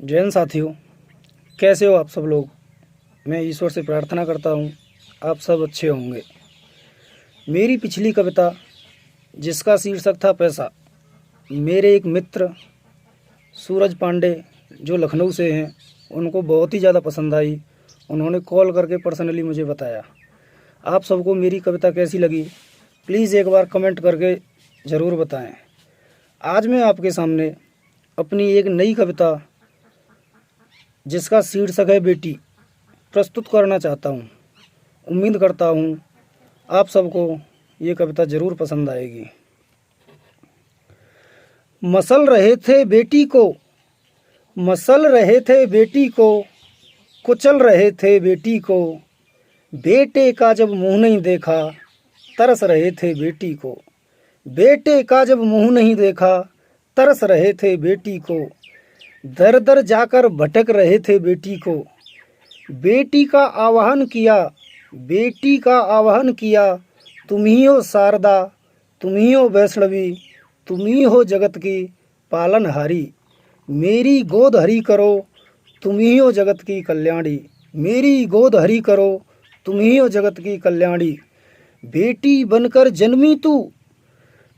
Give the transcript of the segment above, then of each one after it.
जय हिंद साथियों, कैसे हो आप सब लोग। मैं ईश्वर से प्रार्थना करता हूँ आप सब अच्छे होंगे। मेरी पिछली कविता जिसका शीर्षक था पैसा, मेरे एक मित्र सूरज पांडे जो लखनऊ से हैं उनको बहुत ही ज़्यादा पसंद आई। उन्होंने कॉल करके पर्सनली मुझे बताया। आप सबको मेरी कविता कैसी लगी प्लीज़ एक बार कमेंट करके ज़रूर बताएं। आज मैं आपके सामने अपनी एक नई कविता जिसका शीर्षक है बेटी प्रस्तुत करना चाहता हूँ। उम्मीद करता हूँ आप सबको ये कविता ज़रूर पसंद आएगी। मसल रहे थे बेटी को, मसल रहे थे बेटी को, कुचल रहे थे बेटी को, बेटे का जब मुँह नहीं देखा तरस रहे थे बेटी को, बेटे का जब मुँह नहीं देखा तरस रहे थे बेटी को, दर दर जाकर भटक रहे थे बेटी को, बेटी का आवाहन किया, बेटी का आवाहन किया, तुम ही हो शारदा, तुम ही हो वैष्णवी, तुम ही हो जगत की पालनहारी, मेरी गोद हरी करो, तुम ही हो जगत की कल्याणी, मेरी गोद हरी करो, तुम ही हो जगत की कल्याणी, बेटी बनकर जन्मी तू,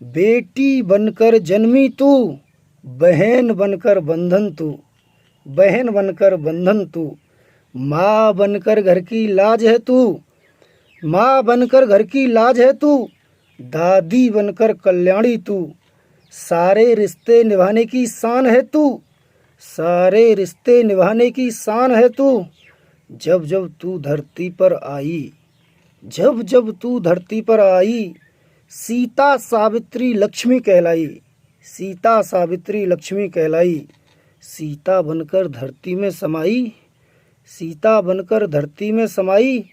बेटी बनकर जन्मी तू, बहन बनकर बंधन तू, बहन बनकर बंधन तू, माँ बनकर घर की लाज है तू, माँ बनकर घर की लाज है तू, दादी बनकर कल्याणी तू, सारे रिश्ते निभाने की शान है तू, सारे रिश्ते निभाने की शान है तू, जब जब तू धरती पर आई, जब जब तू धरती पर आई, सीता सावित्री लक्ष्मी कहलाई, सीता सावित्री लक्ष्मी कहलाई, सीता बनकर धरती में समाई, सीता बनकर धरती में समाई,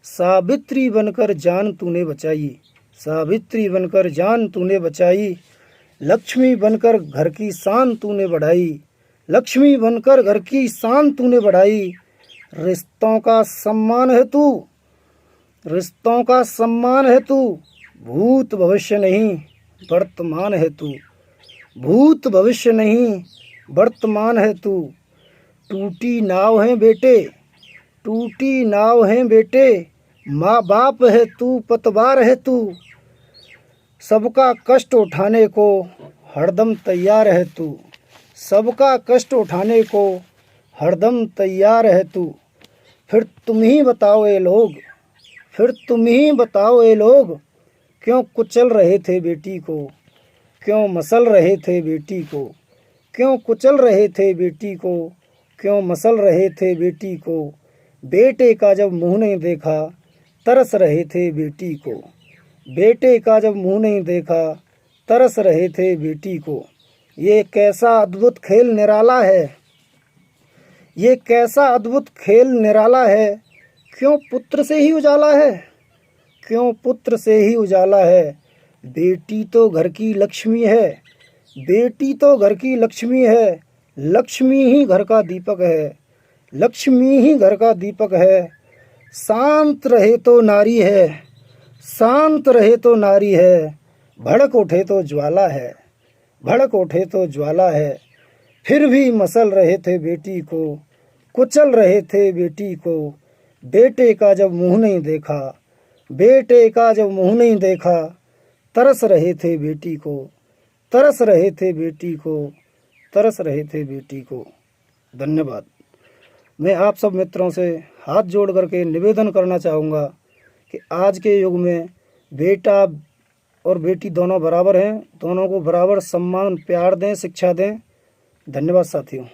सावित्री बनकर जान तूने बचाई, सावित्री बनकर जान तूने बचाई, लक्ष्मी बनकर घर की शान तूने बढ़ाई, लक्ष्मी बनकर घर की शान तूने बढ़ाई, रिश्तों का सम्मान है तू, रिश्तों का सम्मान है तू, भूत भविष्य नहीं वर्तमान है तू, भूत भविष्य नहीं वर्तमान है तू, टूटी नाव है बेटे, टूटी नाव है बेटे, माँ बाप है तू, पतवार है तू, सबका कष्ट उठाने को हरदम तैयार है तू, सबका कष्ट उठाने को हरदम तैयार है तू, फिर तुम ही बताओ ये लोग, फिर तुम ही बताओ ये लोग, क्यों कुचल रहे थे बेटी को, क्यों मसल रहे थे बेटी को, क्यों कुचल रहे थे बेटी को, क्यों मसल रहे थे बेटी को, बेटे का जब मुँह नहीं देखा तरस रहे थे बेटी को, बेटे का जब मुँह नहीं देखा तरस रहे थे बेटी को, ये कैसा अद्भुत खेल निराला है, ये कैसा अद्भुत खेल निराला है, क्यों पुत्र से ही उजाला है, क्यों पुत्र से ही उजाला है, बेटी तो घर की लक्ष्मी है, बेटी तो घर की लक्ष्मी है, लक्ष्मी ही घर का दीपक है, लक्ष्मी ही घर का दीपक है, शांत रहे तो नारी है, शांत रहे तो नारी है, भड़क उठे तो ज्वाला है, भड़क उठे तो ज्वाला है, फिर भी मसल रहे थे बेटी को, कुचल रहे थे बेटी को, बेटे का जब मुँह नहीं देखा, बेटे का जब मुँह नहीं देखा, तरस रहे थे बेटी को, तरस रहे थे बेटी को, तरस रहे थे बेटी को। धन्यवाद। मैं आप सब मित्रों से हाथ जोड़ करके निवेदन करना चाहूँगा कि आज के युग में बेटा और बेटी दोनों बराबर हैं, दोनों को बराबर सम्मान प्यार दें, शिक्षा दें। धन्यवाद साथियों।